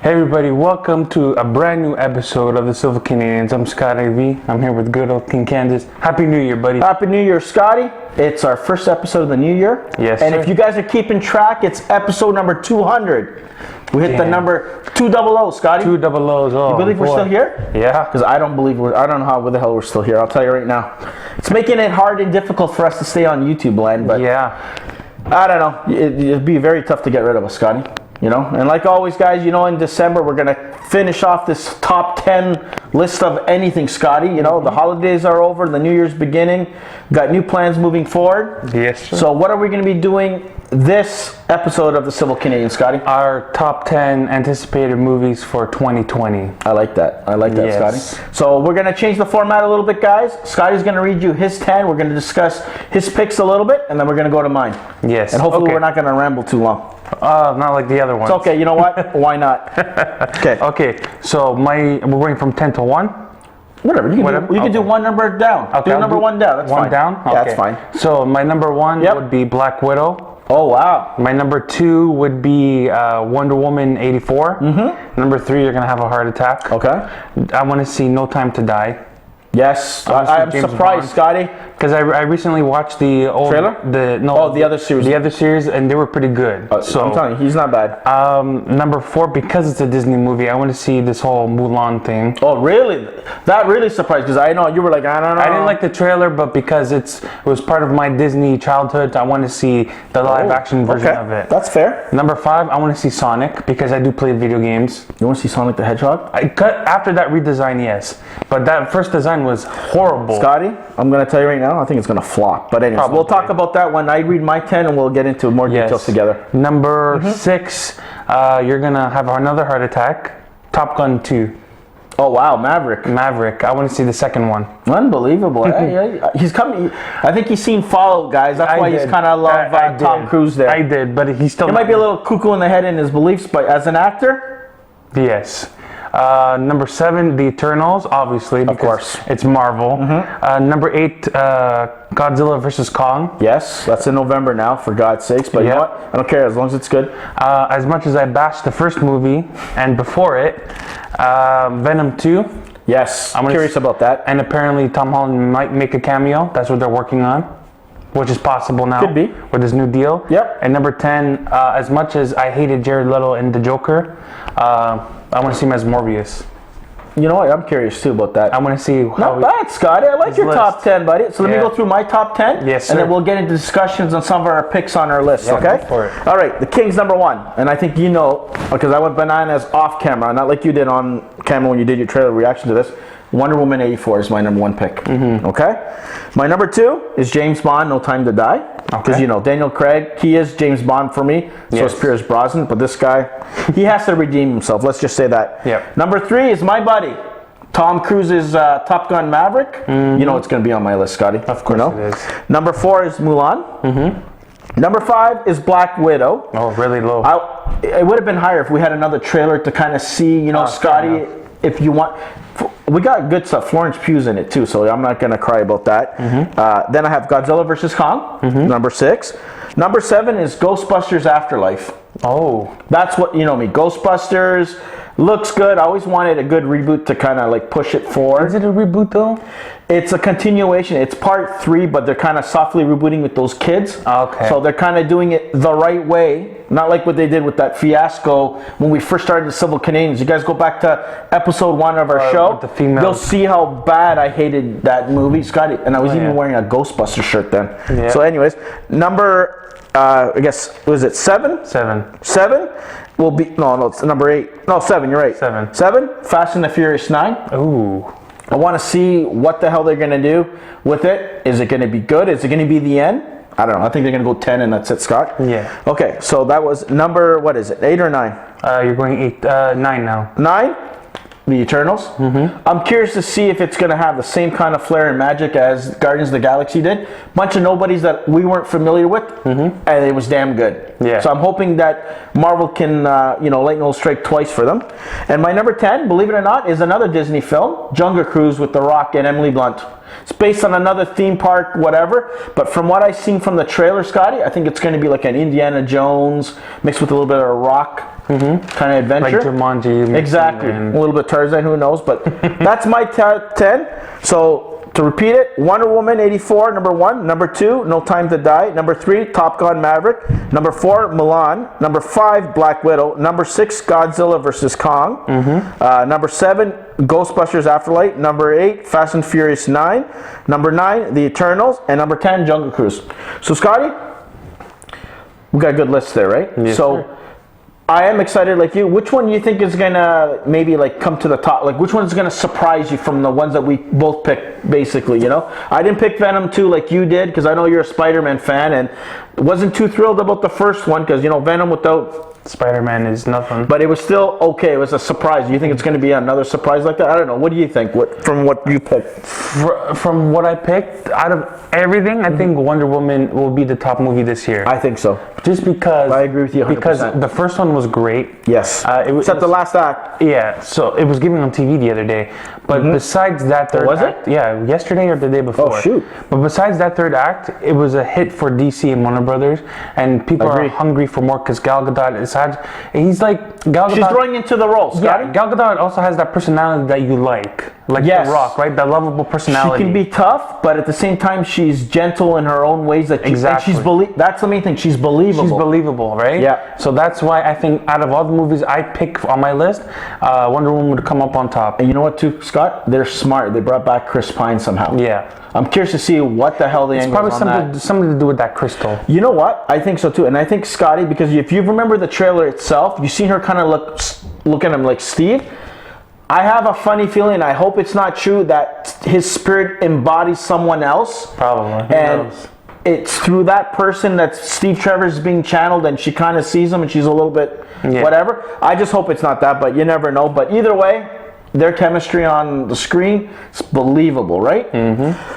Hey everybody, welcome to a brand new episode of the Silver Canadians. I'm Scotty V. I'm here with good old King Kansas. Happy New Year, buddy. Happy New Year, Scotty. It's our first episode of the new year. Yes, and sir. if you guys are keeping track, it's episode number 200. We hit the number 200, Scotty. 200. Oh, you believe we're still here? Yeah. Because I don't know how the hell we're still here. I'll tell you right now. It's making it hard and difficult for us to stay on YouTube land, but yeah. I don't know. It'd be very tough to get rid of us, Scotty. You know, and like always, guys, you know, in December, we're going to finish off this top 10 list of anything, Scotty. You know, the holidays are over, the New Year's beginning. Got new plans moving forward. Yes, sir. So what are we going to be doing this episode of the Civil Canadian, Scotty? Our top 10 anticipated movies for 2020. I like that. I like that, Yes. Scotty. So we're going to change the format a little bit, guys. Scotty's going to read you his 10. We're going to discuss his picks a little bit, and then we're going to go to mine. Yes. And hopefully okay. We're not going to ramble too long. Not like the other ones. It's okay. You know what? Why not? Okay. Okay, so we're going from 10 to 1. Whatever. You can do one number down. Okay, do number one down. That's one fine. down? Yeah, Okay. that's fine. So my number 1 Yep. would be Black Widow. Oh, wow. My number 2 would be Wonder Woman 84. Mm-hmm. Number 3, you're going to have a heart attack. Okay. I want to see No Time to Die. Yes. I'm James surprised, Bond. Scotty. Because I recently watched the old trailer. The other series. The other series, and they were pretty good. So I'm telling you, he's not bad. number 4, because it's a Disney movie, I want to see this whole Mulan thing. Oh, really? That really surprised, because I know you were like, I don't know. I didn't like the trailer, but because it was part of my Disney childhood, I want to see the live action version of it. That's fair. Number 5, I want to see Sonic, because I do play video games. You want to see Sonic the Hedgehog? After that redesign, yes, but that first design was horrible. Scotty, I'm going to tell you right now, I think it's going to flop. But anyways, we'll talk about that when I read my 10, and we'll get into more details together. Number 6, you're going to have another heart attack. Top Gun 2. Oh, wow, Maverick. I want to see the second one. Unbelievable. He's coming. I think he's seen Fallout, guys. That's why he's kind of love Tom Cruise there. I did, but he still... He might be a little cuckoo in the head in his beliefs, but as an actor... Yes. Number 7, The Eternals, obviously, because of course. It's Marvel. Number 8, Godzilla vs. Kong. Yes, that's in November now, for God's sakes. But you know what? I don't care, as long as it's good. As much as I bashed the first movie, and before it, Venom 2. Yes, I'm curious about that. And apparently Tom Holland might make a cameo. That's what they're working on, which is possible now. Could be. With this new deal. Yep. And number 10, as much as I hated Jared Leto in The Joker, I want to see him as Morbius. You know what? I'm curious too about that. I want to see how... Not bad, Scotty. I like your top 10, buddy. So let me go through my top 10. Yes, sir. And then we'll get into discussions on some of our picks on our list, okay? Go for it. All right, the King's number 1. And I think you know, because I went bananas off camera, not like you did on camera when you did your trailer reaction to this. Wonder Woman 84 is my number 1 pick. Okay? My number 2 is James Bond, No Time to Die. Because, you know, Daniel Craig, he is James Bond for me. So is Pierce Brosnan. But this guy, he has to redeem himself. Let's just say that. Yep. Number 3 is my buddy, Tom Cruise's Top Gun Maverick. You know it's going to be on my list, Scotty. Of course it is. Number 4 is Mulan. Number 5 is Black Widow. Oh, really low. It would have been higher if we had another trailer to kind of see, you know, Scotty, if you want. We got good stuff. Florence Pugh's in it too, so I'm not going to cry about that. Then I have Godzilla vs. Kong, number 6. Number 7 is Ghostbusters Afterlife. Oh. That's what, you know me, Ghostbusters. Looks good. I always wanted a good reboot to kind of like push it forward. Is it a reboot though? It's a continuation. It's part 3, but they're kind of softly rebooting with those kids. Okay. So they're kind of doing it the right way. Not like what they did with that fiasco when we first started the Civil Canadians. You guys go back to episode 1 of our show. With the females. You'll see how bad I hated that movie, Scotty. And I was even wearing a Ghostbuster shirt then. Yeah. So anyways, number, I guess, was it 7? 7 will be, no, it's number 8. No, 7, you're right. 7, Fast and the Furious 9. Ooh. I want to see what the hell they're going to do with it. Is it going to be good? Is it going to be the end? I don't know. I think they're going to go 10 and that's it, Scott. Yeah. Okay, so that was number, what is it, 8 or 9? You're going 9 now. 9? The Eternals. I'm curious to see if it's going to have the same kind of flair and magic as Guardians of the Galaxy did. Bunch of nobodies that we weren't familiar with, and it was damn good. Yeah. So I'm hoping that Marvel can, you know, lightning will strike twice for them. And my number 10, believe it or not, is another Disney film, Jungle Cruise with The Rock and Emily Blunt. It's based on another theme park, whatever. But from what I've seen from the trailer, Scotty, I think it's going to be like an Indiana Jones mixed with a little bit of rock kind of adventure. Like Jumanji. Exactly. A little bit Tarzan, who knows? But that's my top 10. So to repeat it, Wonder Woman 84, number 1. Number 2, No Time to Die. Number 3, Top Gun Maverick. Number 4, Milan. Number 5, Black Widow. Number 6, Godzilla vs. Kong. Number 7, Ghostbusters Afterlife. Number 8, Fast and Furious 9. Number 9, The Eternals. And number 10, Jungle Cruise. So Scotty, we got a good list there, right? Yes, so sir. I am excited like you. Which one do you think is gonna maybe like come to the top? Like which one's gonna surprise you from the ones that we both picked, basically, you know? I didn't pick Venom 2 like you did because I know you're a Spider-Man fan and wasn't too thrilled about the first one because, you know, Venom without Spider-Man is nothing. but it was still okay. It was a surprise. Do you think it's going to be another surprise like that? I don't know. What do you think? From what you picked? From what I picked, out of everything, I think Wonder Woman will be the top movie this year. I think so. Just because I agree with you 100%. Because the first one was great. Yes. Except the last act. Yeah, so it was given on TV the other day. But besides that third was act, it? yeah, yesterday or the day before. Oh, shoot. But besides that third act, it was a hit for DC and Warner Brothers, and people are hungry for more because Gal Gadot is he's like Gal Gadot. She's growing into the role, Scotty. Yeah, Gal Gadot also has that personality that you like Yes. The Rock, right? That lovable personality. She can be tough, but at the same time, she's gentle in her own ways. Exactly. And that's the main thing. She's believable. She's believable, right? Yeah. So that's why I think out of all the movies I pick on my list, Wonder Woman would come up on top. And you know what, too, Scott? They're smart. They brought back Chris Pine somehow. Yeah. I'm curious to see what the hell the angle is on that. Something to do with that crystal. You know what? I think so too. And I think Scotty, because if you remember the trailer itself, you see her kind of look at him like, Steve, I have a funny feeling, I hope it's not true, that his spirit embodies someone else. Probably. Who And knows? it's through that person that Steve Trevor's being channeled and she kind of sees him and she's a little bit whatever. I just hope it's not that, but you never know. But either way, their chemistry on the screen is believable, right?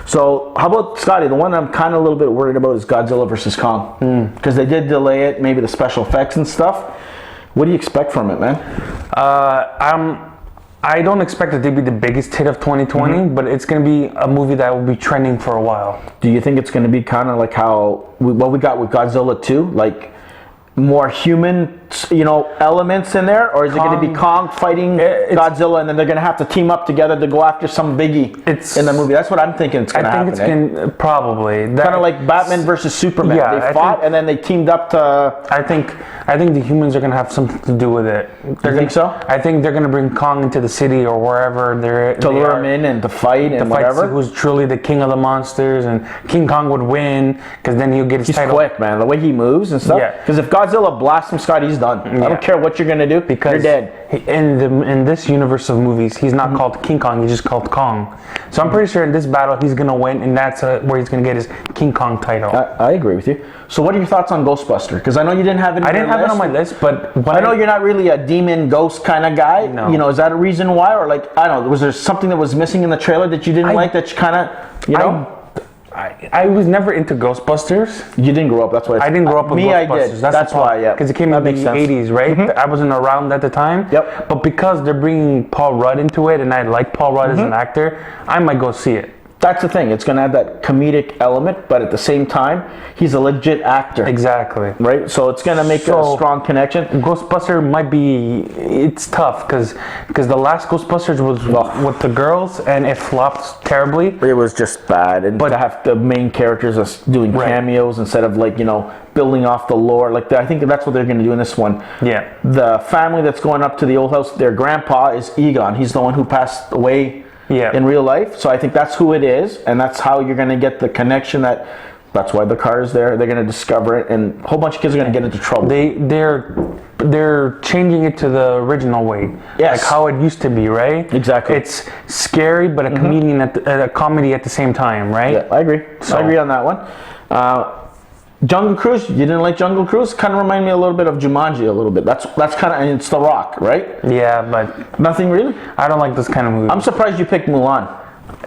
So how about, Scotty, the one I'm kind of a little bit worried about is Godzilla vs. Kong. Because they did delay it, maybe the special effects and stuff. What do you expect from it, man? I don't expect it to be the biggest hit of 2020, but it's going to be a movie that will be trending for a while. Do you think it's going to be kind of like what we got with Godzilla 2? Like more human, elements in there? Or is it going to be Kong fighting Godzilla and then they're going to have to team up together to go after some biggie in the movie? That's what I'm thinking it's going to happen. I think it's probably. Kind of like Batman versus Superman. Yeah, they fought and then they teamed up to... I think the humans are going to have something to do with it. You think so? I think they're going to bring Kong into the city or wherever they're... To lure him in and to fight and whatever? Who's truly the king of the monsters, and King Kong would win because then he'll get his title. He's quick, man. The way he moves and stuff. Yeah. Because if Godzilla blasts him, Scott, he's done. I don't care what you're going to do. Because you're dead. In this universe of movies, he's not called King Kong. He's just called Kong. So I'm pretty sure in this battle, he's going to win, and that's where he's going to get his King Kong title. I agree with you. So what are your thoughts on Ghostbuster? Because I know you didn't have it I didn't have it on my list, but... I know you're not really a demon ghost kind of guy. No. Is that a reason why? Or like, I don't know, was there something that was missing in the trailer that you didn't like that you kind of, I was never into Ghostbusters. You didn't grow up, that's why. I didn't grow up with Ghostbusters. I did. That's why, yeah. Because it came in the 80s, right? I wasn't around at the time. Yep. But because they're bringing Paul Rudd into it, and I like Paul Rudd as an actor, I might go see it. That's the thing. It's going to have that comedic element, but at the same time, he's a legit actor. Exactly. Right? So it's going to make a strong connection. Ghostbuster might be... It's tough because the last Ghostbusters was with the girls, and it flopped terribly. It was just bad. And to have the main characters as doing cameos instead of building off the lore. I think that's what they're going to do in this one. Yeah. The family that's going up to the old house, their grandpa is Egon. He's the one who passed away in real life. So I think that's who it is, and that's how you're going to get the connection. That's why the car is there. They're going to discover it, and a whole bunch of kids are going to get into trouble. They're changing it to the original way, like how it used to be, right? Exactly. It's scary, but a comedy at the same time, right? Yeah, I agree. I agree on that one. Jungle Cruise, you didn't like Jungle Cruise? Kind of remind me a little bit of Jumanji a little bit. That's kind of, and it's The Rock, right? Yeah, but nothing really? I don't like this kind of movie. I'm surprised you picked Mulan.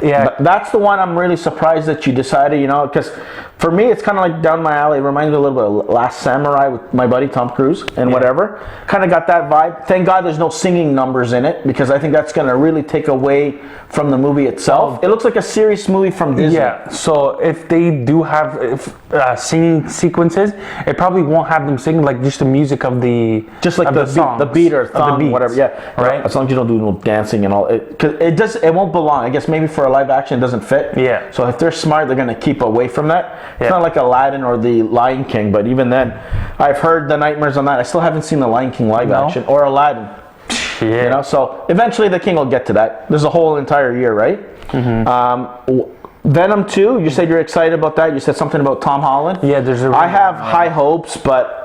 Yeah. That's the one I'm really surprised that you decided, because For me, it's kind of like down my alley. It reminds me a little bit of Last Samurai with my buddy Tom Cruise and whatever. Kind of got that vibe. Thank God there's no singing numbers in it, because I think that's going to really take away from the movie itself. It looks like a serious movie from Disney. Yeah, so if they do have singing sequences, it probably won't have them singing, like just the music of the the beat or thumb, whatever. Yeah, right. As long as you don't do no dancing and all, because it won't belong. I guess maybe for a live action it doesn't fit. Yeah. So if they're smart, they're gonna keep away from that. It's not like Aladdin or the Lion King, but even then, I've heard the nightmares on that. I still haven't seen the Lion King live action or Aladdin. Yeah. You know, so eventually the King will get to that. There's a whole entire year, right? Venom 2, you said you're excited about that. You said something about Tom Holland. Yeah, I have high hopes, but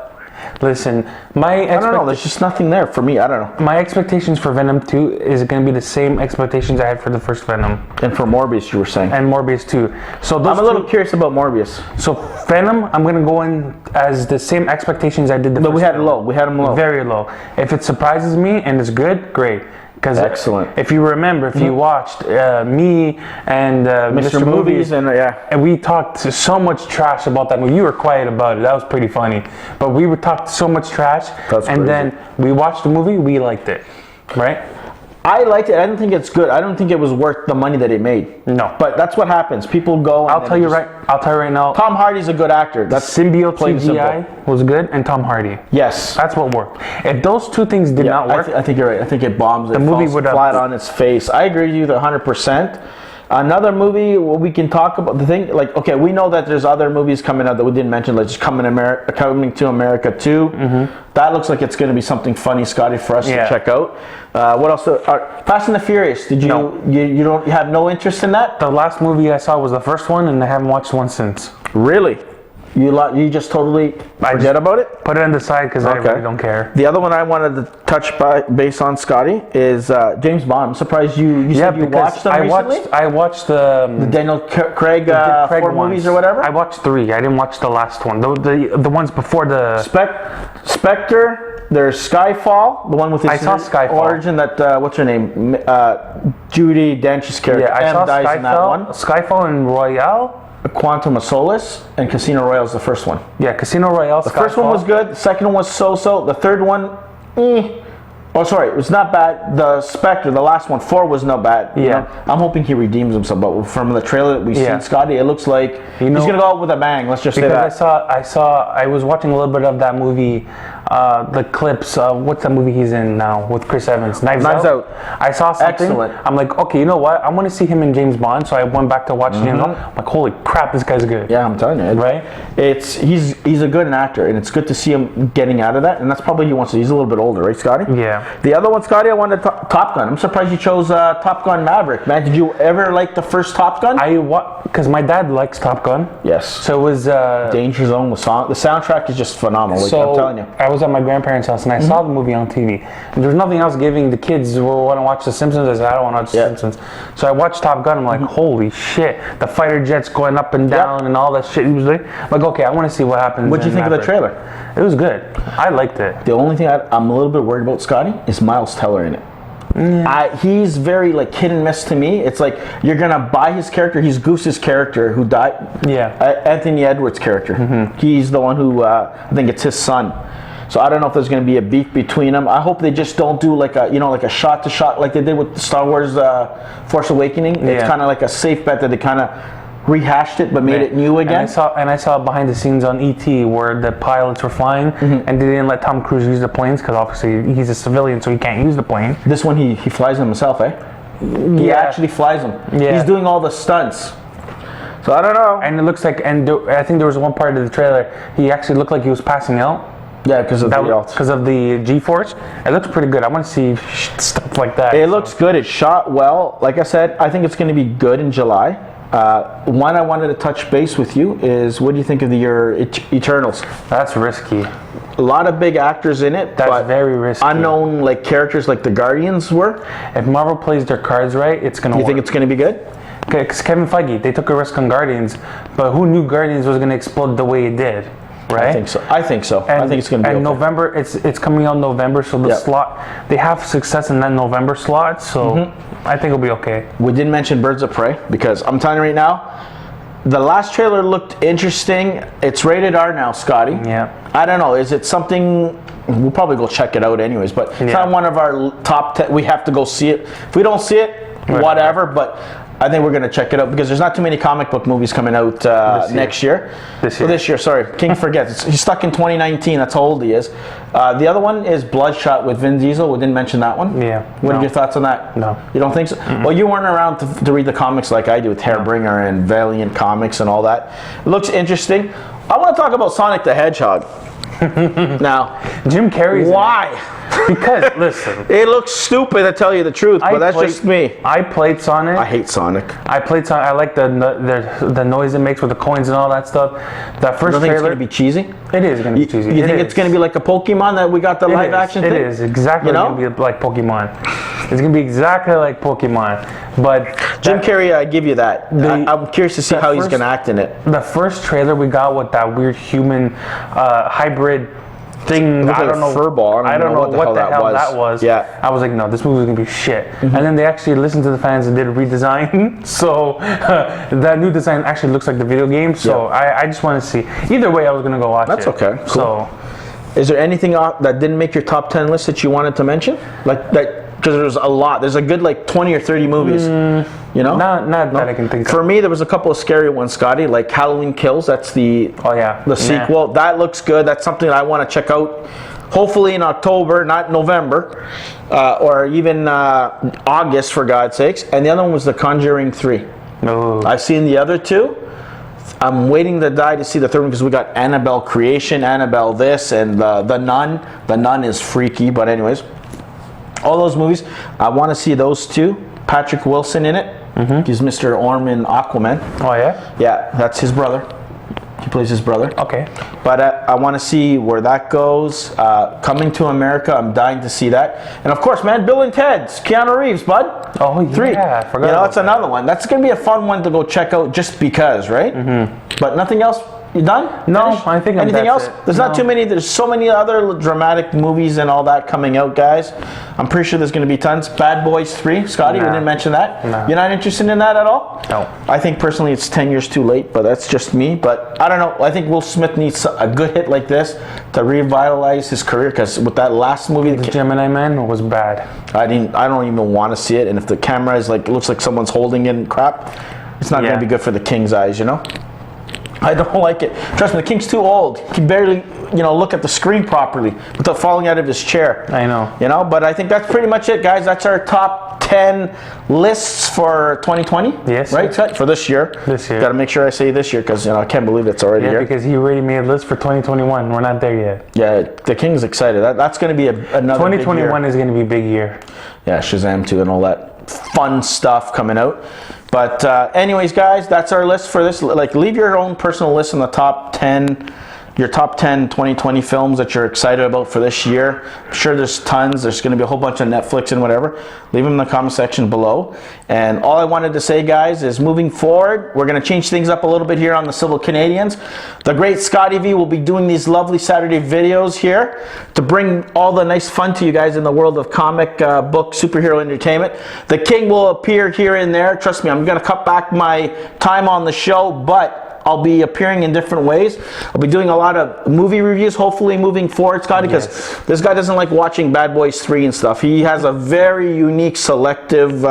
listen, I don't know. There's just nothing there for me. I don't know. My expectations for Venom 2 is going to be the same expectations I had for the first Venom. And for Morbius, you were saying. And Morbius 2. So I'm a little curious about Morbius. So Venom, I'm going to go in as the same expectations I did the first. But we had it low. We had them low. Very low. If it surprises me and it's good, great. Excellent. If you remember, if you watched me and Mr. Movies, and we talked so much trash about that movie. You were quiet about it. That was pretty funny. But we talked so much trash, and then we watched the movie. We liked it, right? I liked it. I don't think it's good. I don't think it was worth the money that it made. No. But that's what happens. People go. I'll tell you right now. Tom Hardy's a good actor. That's symbiote CGI was good, and Tom Hardy. Yes. That's what worked. If those two things did not work, I think you're right. I think it bombs. The movie would have flat on its face. I agree with you 100%. Another movie we can talk about, the thing, like, okay, we know that there's other movies coming out that we didn't mention, like just Coming to America 2. That looks like it's going to be something funny, Scotty, for us to check out. What else? Fast and the Furious. Did you? No. You have no interest in that? The last movie I saw was the first one, and I haven't watched one since. Really? You just totally forget about it? Put it on the side because I really don't care. The other one I wanted to touch base on, Scotty, is James Bond. I'm surprised you said you watched them recently? I watched the Daniel Craig 4 movies or whatever? I watched 3. I didn't watch the last one. The ones before the... Spectre, there's Skyfall, the one with his origin that, what's her name? Judi Dench's character. Yeah, I saw dies in that one. Skyfall and Royale. Quantum of Solace and Casino Royale is the first one. Yeah, Casino Royale. The first one was good. The second one was so-so. The third one, oh, sorry, it was not bad. The Spectre, the last one, 4 was not bad. Yeah. You know? I'm hoping he redeems himself. But from the trailer that we've seen, Scotty, it looks like he's going to go out with a bang. Let's just say that. I was watching a little bit of that movie, the clips of, what's that movie he's in now with Chris Evans? Knives Out. I saw something. Excellent. I'm like, okay, you know what? I want to see him in James Bond. So I went back to watch James Bond. I'm like, holy crap, this guy's good. Yeah, I'm telling you. Right? He's a good actor, and it's good to see him getting out of that. And that's probably he wants to. He's a little bit older, right, Scotty? Yeah. The other one, Scotty, I wanted Top Gun. I'm surprised you chose Top Gun Maverick, man. Did you ever like the first Top Gun? Because my dad likes Top Gun. Yes. So it was Danger Zone. The soundtrack is just phenomenal. So I'm telling you. I was at my grandparents' house and I saw the movie on TV. And there's nothing else giving the kids who want to watch The Simpsons. I said, I don't want to watch The Simpsons. So I watched Top Gun. I'm like, holy shit! The fighter jets going up and down and all that shit. He was like, okay, I want to see what happens. What did you think of the trailer? It was good. I liked it. The only thing I'm a little bit worried about, Scotty, is Miles Teller in it. He's very like hit and miss to me. It's like you're gonna buy his character. He's Goose's character who died. Yeah. Anthony Edwards' character. He's the one who I think it's his son. So I don't know if there's gonna be a beef between them. I hope they just don't do like a shot to shot like they did with Star Wars Force Awakening. It's kind of like a safe bet that they kind of rehashed it but made it new again. And I saw behind the scenes on ET where the pilots were flying and they didn't let Tom Cruise use the planes because obviously he's a civilian, so he can't use the plane. This one he flies them himself, eh? He actually flies them. Yeah. He's doing all the stunts. So I don't know. And it looks like, I think there was one part of the trailer he actually looked like he was passing out. Yeah, because of the G-force. It looks pretty good. I want to see stuff like that. It looks good. It's shot well. Like I said, I think it's going to be good in July. One I wanted to touch base with you is, what do you think of your Eternals? That's risky. A lot of big actors in it. That's very risky. Unknown like characters like the Guardians were. If Marvel plays their cards right, it's going to work. You think it's going to be good? Because Kevin Feige, they took a risk on Guardians, but who knew Guardians was going to explode the way it did? Right? I think so. I think it's going to be. And November, it's coming out in November, so the slot, they have success in that November slot, so I think it'll be okay. We didn't mention Birds of Prey because I'm telling you right now, The last trailer looked interesting. It's rated R now, Scotty. Yeah. I don't know. Is it something? We'll probably go check it out anyways. But it's not one of our top 10. We have to go see it. If we don't see it, whatever. But I think we're going to check it out because there's not too many comic book movies coming out next year. This year, sorry. King forgets. He's stuck in 2019. That's how old he is. The other one is Bloodshot with Vin Diesel. We didn't mention that one. Yeah. What are your thoughts on that? No. You don't think so? Well, you weren't around to read the comics like I do with Hairbringer and Valiant Comics and all that. It looks interesting. I want to talk about Sonic the Hedgehog. Now, Jim Carrey's why? Because listen, it looks stupid to tell you the truth, but that's just me. I played Sonic. I hate Sonic. I played Sonic. I like the noise it makes with the coins and all that stuff. That first think it's trailer. going to be cheesy? It is going to be cheesy. You think it's going to be like a Pokemon that we got the live action thing? It is exactly going to be like Pokemon. It's going to be exactly like Pokemon. But Jim Carrey, I give you that. I'm curious to see how he's going to act in it. The first trailer we got with that weird human hybrid thing, I don't know, furball. I don't know what the hell that was. Yeah. I was like, no, this movie's gonna be shit. And then they actually listened to the fans and did a redesign. So that new design actually looks like the video game. So I just want to see. Either way, I was gonna go watch it. That's okay. Cool. So, is there anything that didn't make your top 10 list that you wanted to mention? Like that? Because there's a lot. There's a good like 20 or 30 movies. You know? Not that I can think of. For me, there was a couple of scary ones, Scotty, like Halloween Kills. That's the sequel. That looks good. That's something that I want to check out. Hopefully in October, not November, or even August, for God's sakes. And the other one was The Conjuring 3. No. I've seen the other two. I'm waiting to die to see the third one because we got Annabelle Creation, Annabelle this, and The Nun. The Nun is freaky, but anyways. All those movies, I want to see those two. Patrick Wilson in it. He's Mr. Orm in Aquaman. Oh, yeah? Yeah, that's his brother. He plays his brother. Okay. But I want to see where that goes. Coming to America, I'm dying to see that. And of course, man, Bill and Ted's, Keanu Reeves, bud. Oh, yeah. 3. I forgot. That's another one. That's going to be a fun one to go check out just because, right? But nothing else. You done? No, Finished? I think anything else? There's not too many. There's so many other dramatic movies and all that coming out, guys. I'm pretty sure there's going to be tons. Bad Boys 3, Scotty, we didn't mention that. Nah. You're not interested in that at all? No. I think personally it's 10 years too late, but that's just me. But I don't know. I think Will Smith needs a good hit like this to revitalize his career because with that last movie, The Gemini Man was bad. I don't even want to see it. And if the camera is like, it looks like someone's holding in crap, it's not going to be good for the king's eyes, you know? I don't like it. Trust me, the king's too old. He can barely, look at the screen properly without falling out of his chair. I know. But I think that's pretty much it, guys. That's our top 10 lists for 2020. Yes. Right, Scott? For this year. This year. Got to make sure I say this year because, I can't believe it's already here. Yeah, because he already made a list for 2021. We're not there yet. Yeah, the king's excited. That's going to be another 2021 big year. is going to be a big year. Yeah, Shazam 2 and all that fun stuff coming out. But anyways, guys, that's our list for this. Like, leave your own personal list in the top 10, your top 10 2020 films that you're excited about for this year. I'm sure there's tons. There's going to be a whole bunch of Netflix and whatever. Leave them in the comment section below. And all I wanted to say, guys, is moving forward, we're going to change things up a little bit here on the Civil Canadians. The great Scotty V will be doing these lovely Saturday videos here to bring all the nice fun to you guys in the world of comic book superhero entertainment. The King will appear here and there. Trust me, I'm going to cut back my time on the show, but I'll be appearing in different ways. I'll be doing a lot of movie reviews, hopefully moving forward, Scotty, because this guy doesn't like watching Bad Boys 3 and stuff. He has a very unique, selective,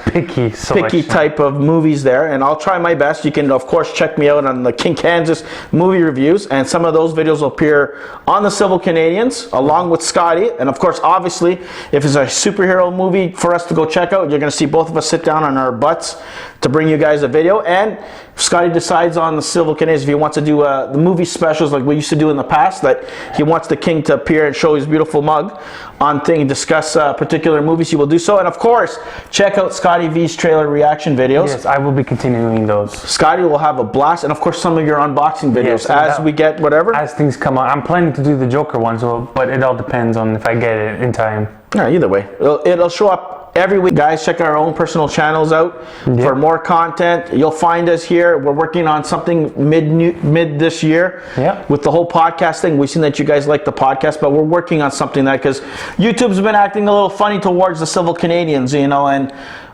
picky type of movies there, and I'll try my best. You can, of course, check me out on the King Kansas movie reviews, and some of those videos will appear on the Civil Canadians, along with Scotty. And, of course, obviously, if it's a superhero movie for us to go check out, you're going to see both of us sit down on our butts to bring you guys a video. And if Scotty decides on the Civil Canadians, if he wants to do the movie specials like we used to do in the past, that he wants the King to appear and show his beautiful mug on thing, discuss particular movies, he will do so. And of course, check out Scotty V's trailer reaction videos. Yes, I will be continuing those. Scotty will have a blast, and of course some of your unboxing videos as we get whatever. As things come on. I'm planning to do the Joker one, but it all depends on if I get it in time. Yeah, either way. It'll show up every week. Guys, check our own personal channels out for more content. You'll find us here. We're working on something mid this year with the whole podcast thing. We've seen that you guys like the podcast, but we're working on something that, because YouTube's been acting a little funny towards the Civil Canadians, and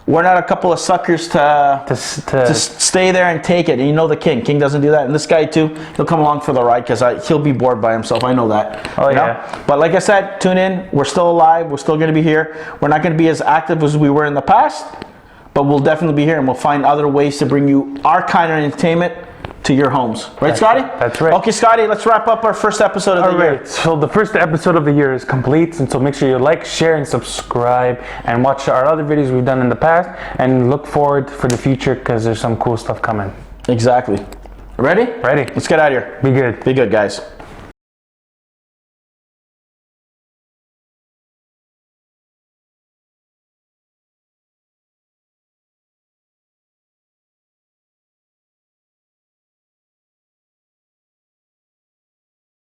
we're not a couple of suckers to stay there and take it. And you know the King. King doesn't do that. And this guy too, he'll come along for the ride because he'll be bored by himself. I know that. Oh, you know? But like I said, tune in. We're still alive. We're still going to be here. We're not going to be as active as we were in the past, but we'll definitely be here, and we'll find other ways to bring you our kind of entertainment to your homes. Right, Scotty? That's right. Okay, Scotty, let's wrap up our first episode of the year. Alright, so the first episode of the year is complete, and so make sure you like, share, and subscribe, and watch our other videos we've done in the past, and look forward for the future because there's some cool stuff coming. Exactly. Ready? Ready. Let's get out of here. Be good. Be good, guys.